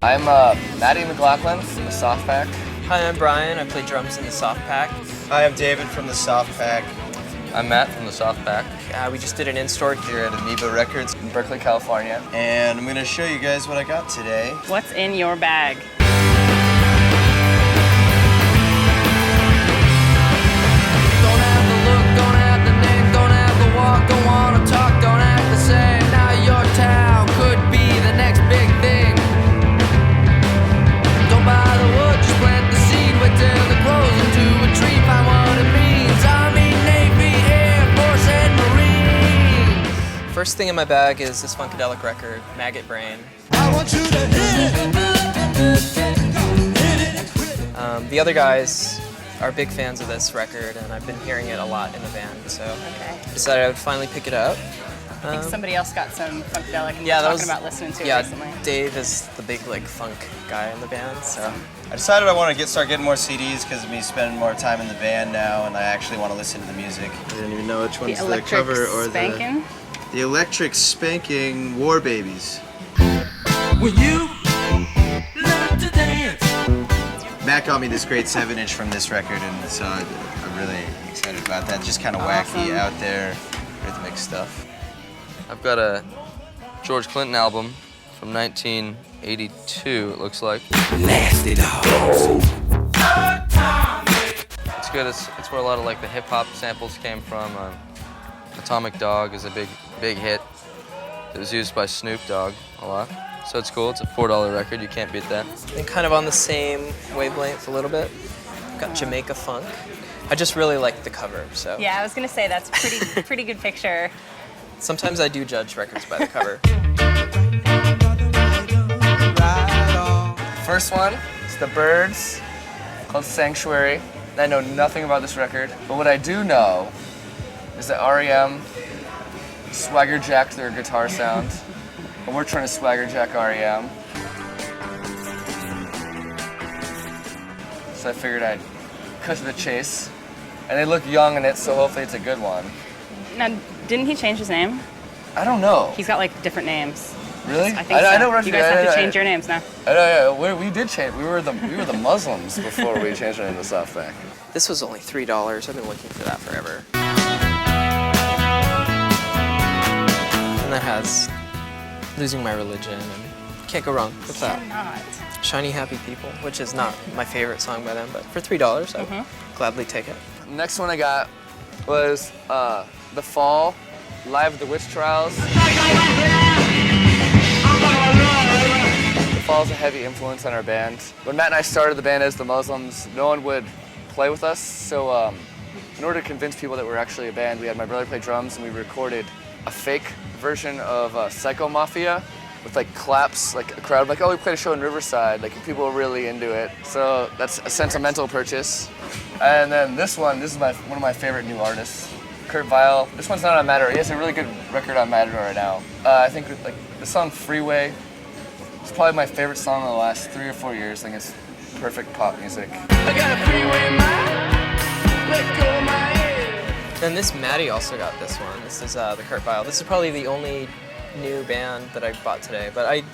I'm Matty McLaughlin from the Soft Pack. Hi, I'm Brian. I play drums in the Soft Pack. Hi, I'm David from the Soft Pack. I'm Matt from the Soft Pack. We just did an in-store Here at Amoeba Records In Berkeley, California. and I'm going to show you guys what I got today. What's in your bag? Don't have the look, don't have the name, don't have the walk, don't wanna talk, don't have to say. Now your town could be the next big thing. Don't buy the wood, just plant the seed, wait till it grows into a tree, find what it means. Army, Navy, Air Force, and Marines. First thing in my bag is this Funkadelic record, Maggot Brain. I want you to hit it. The other guys are big fans of this record, and I've been hearing it a lot in the band, so Okay. I decided I would finally pick it up. I think somebody else got some Funkadelic and Yeah, we're that talking was, about listening to it yeah, recently. Dave is the big funk guy in the band, so. I decided I want to start getting more CDs because of me spending more time in the band now, and I actually want to listen to the music. I don't even know which one's The the Electric cover or Spanking? the Electric Spanking War Babies. When you learn to dance. Matt got me this great 7-inch from this record, and so I'm really excited about that. Just kind of wacky, Awesome. out there, rhythmic stuff. I've got a George Clinton album from 1982, it looks like. Nasty dog. It's good. It's where a lot of the hip hop samples came from. Atomic Dog is a big hit. It was used by Snoop Dogg a lot. So it's cool. It's a $4 record. You can't beat that. And kind of on the same wavelength a little bit. Got Jamaica Funk. I just really like the cover, so. Yeah, I was gonna say that's pretty good picture. Sometimes I do judge records by the cover. First one is The Birds, called Sanctuary. I know nothing about this record, but what I do know is that REM swagger jacked their guitar sound, and we're trying to swagger jack REM. So I figured I'd cut to the chase, and they look young in it, so hopefully it's a good one. Now, didn't he change his name? I don't know. He's got different names. Really? I think so. I don't You guys have to change your names now. I know, yeah. We did change. We were the Muslims before we changed our name to Soft Pack. This was only $3. I've been looking for that forever. And that has Losing My Religion, and can't go wrong with that. Not. Shiny Happy People, which is not my favorite song by them, but for $3, I would gladly take it. Next one I got was The Fall, Live at the Witch Trials. The Fall's a heavy influence on our band. When Matt and I started the band as the Muslims, no one would play with us, so in order to convince people that we're actually a band, we had my brother play drums, and we recorded a fake version of Psycho Mafia with claps, a crowd, oh, we played a show in Riverside, people were really into it. So that's a sentimental purchase. And then this is one of my favorite new artists, Kurt Vile. This one's not on Matador. He has a really good record on Matador right now. I think the song Freeway is probably my favorite song in the last 3 or 4 years. I think it's perfect pop music. I got a freeway mind. Let go of my head. Then this Maddie also got this one. This is the Kurt Vile. This is probably the only new band that I bought today, but I'm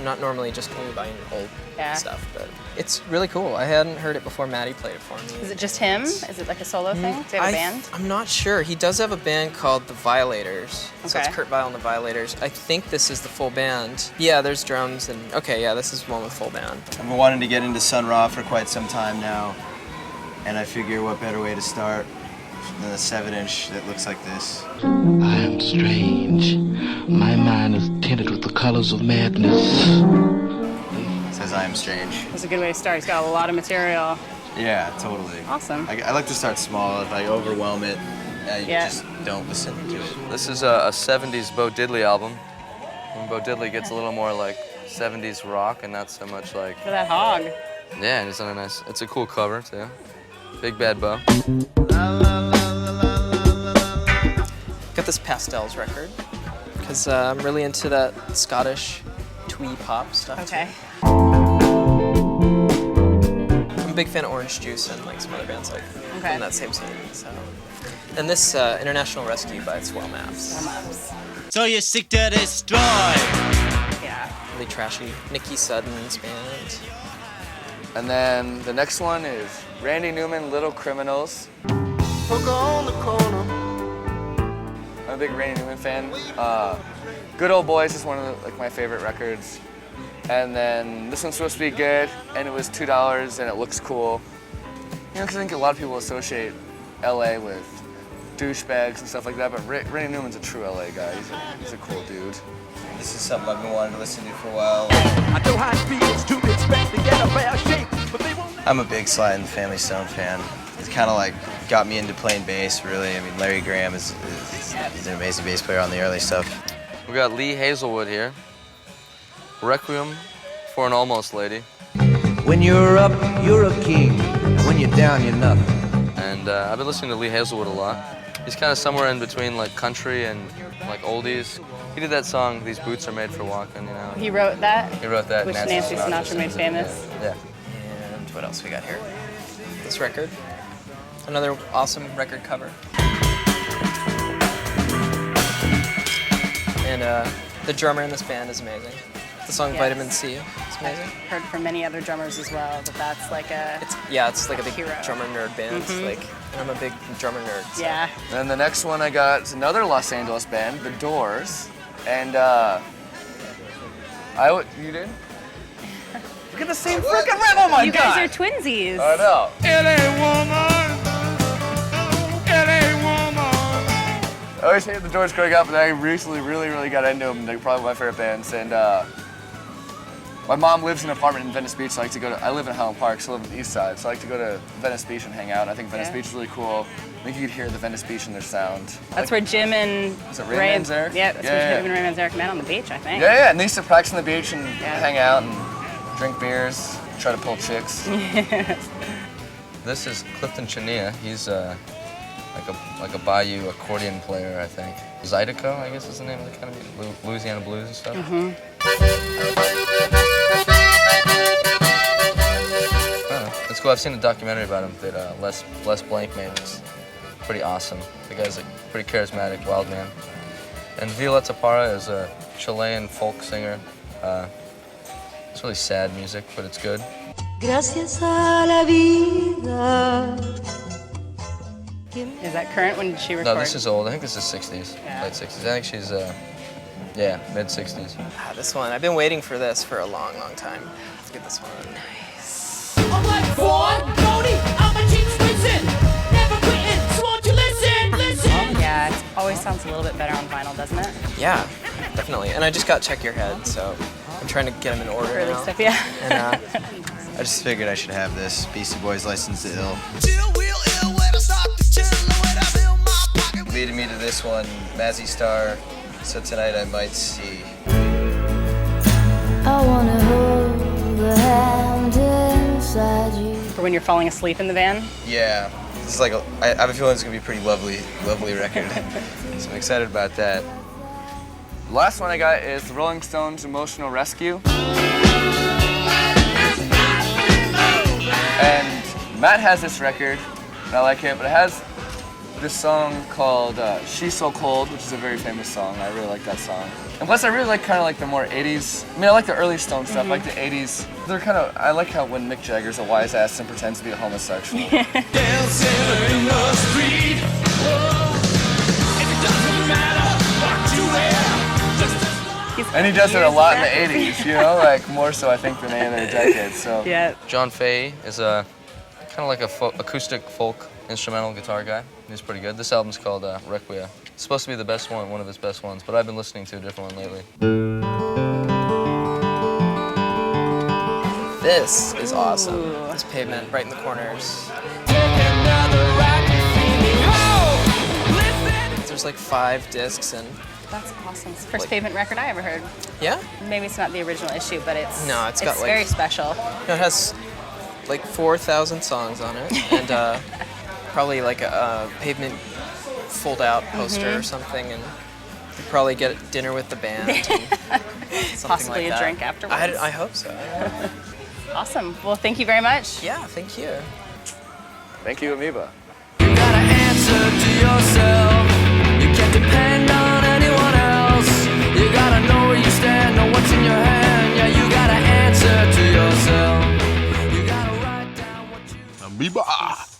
not normally just only buying old stuff, but it's really cool. I hadn't heard it before Maddie played it for me. Is it just him? Is it a solo thing? Do you have a band? I'm not sure. He does have a band called The Violators. So Okay. it's Kurt Vile and The Violators. I think this is the full band. Yeah, there's drums and, okay, yeah, this is one with full band. I've been wanting to get into Sun Ra for quite some time now, and I figure what better way to start than a 7-inch that looks like this. I am strange. My mind is tinted with the colors of madness. It says I am strange. That's a good way to start. He's got a lot of material. Yeah, totally. Awesome. I like to start small. If I overwhelm it, you Yeah. just don't listen to it. This is a 70s Bo Diddley album. And Bo Diddley gets a little more 70s rock and not so much For that hog. yeah, and it's a cool cover too. Big Bad Bo. Got this Pastels record, because I'm really into that Scottish twee pop stuff. Okay. Too. I'm a big fan of Orange Juice and some other bands Okay. in that same scene. So. And this International Rescue by Swell Maps. Warm-ups. So you're sick to destroy. Yeah. really trashy. Nikki Sudden's band. And then the next one is Randy Newman, Little Criminals. I'm a big Randy Newman fan. Good Old Boys is one of my favorite records. And then this one's supposed to be good, and it was $2, and it looks cool. You know, because I think a lot of people associate LA with douchebags and stuff like that, but Randy Newman's a true LA guy. He's a cool dude. This is something I've been wanting to listen to for a while. I'm a big Sly and the Family Stone fan. It's kind of like got me into playing bass, really. I mean, Larry Graham is he's an amazing bass player on the early stuff. We got Lee Hazelwood here. Requiem for an Almost Lady. When you're up, you're a king. And when you're down, you're nothing. And I've been listening to Lee Hazelwood a lot. He's kind of somewhere in between like country and like oldies. He did that song, These Boots Are Made for Walking, you know. He wrote that? He wrote that. Which Nancy Sinatra made famous. Yeah. And what else we got here? This record. Another awesome record cover. And the drummer in this band is amazing. The song Yes. Vitamin C is amazing. Heard from many other drummers as well that that's like a It's like a big hero. drummer nerd band. And I'm a big drummer nerd. So. yeah. Then the next one I got is another Los Angeles band, The Doors. And you did? Look at the same freaking rhythm, oh my You God! guys are twinsies. I know. I always hated The Doors growing up, and I recently really got into them. They're probably my favorite bands. And my mom lives in an apartment in Venice Beach, so I like to go to, I live in Highland Park, so I live on the east side, so I like to go to Venice Beach and hang out. I think Venice Yeah. Beach is really cool. I think you could hear the Venice Beach in their sound. That's where Jim and Is it Ray Manzarek? Yeah, that's Yeah, where yeah. Jim and Ray Manzarek met on the beach, I think. Yeah, and they used to practice on the beach and Yeah. hang out and drink beers, try to pull chicks. This is Clifton Chania. He's like a Bayou accordion player, I think. Zydeco, I guess is the name of the kind of Louisiana blues and stuff. It's cool. I've seen a documentary about him that Les Blank made. It's pretty awesome. The guy's a pretty charismatic, wild man. And Violeta Parra is a Chilean folk singer. It's really sad music, but it's good. Gracias a la vida. Is that current? When did she record? No, this is old. I think this is 60s, Yeah. late 60s. I think she's, mid 60s. This one, I've been waiting for this for a long time. Let's get this one. I'm like Ford, Cody, I'm a cheap switching. Never quitting, so won't you listen? Yeah, it always sounds a little bit better on vinyl, doesn't it? Yeah, definitely. And I just got Check Your Head, so I'm trying to get them in order Early now. stuff, yeah. And I just figured I should have this. Beastie Boys License to Ill. Leading me to this one, Mazzy Star. So tonight I might see. I wanna hold the hand inside you. For when you're falling asleep in the van. Yeah, this is like I have a feeling it's gonna be a pretty lovely record. So I'm excited about that. The last one I got is the Rolling Stones' Emotional Rescue. And Matt has this record, and I like it, but it has this song called She's So Cold, which is a very famous song. I really like that song. And plus I really like kind of like the more 80s, I mean I like the early Stone stuff, like the 80s. They're kind of, I like how when Mick Jagger's a wise ass and pretends to be a homosexual. And he does it a lot in the 80s, you know, like more so I think than any other decade, so. Yeah. John Fahey is a kind of like a acoustic folk instrumental guitar guy. He's pretty good. This album's called Requiem. It's supposed to be the best one of his best ones, but I've been listening to a different one lately. this is awesome. This Pavement right in the corners. There's like 5 discs and That's awesome. It's the first Pavement record I ever heard. yeah. Maybe it's not the original issue, but it's No, it's got, like- very special. It has like 4,000 songs on it, and probably like a Pavement fold-out poster or something, and you'd probably get dinner with the band. And something Possibly like a that. drink afterwards. I hope so. Awesome. Well, thank you very much. Yeah, thank you. Thank you, Amoeba. You gotta answer to yourself. You can't depend on anyone else. You gotta know where you stand, know what's in your hand. Amoeba.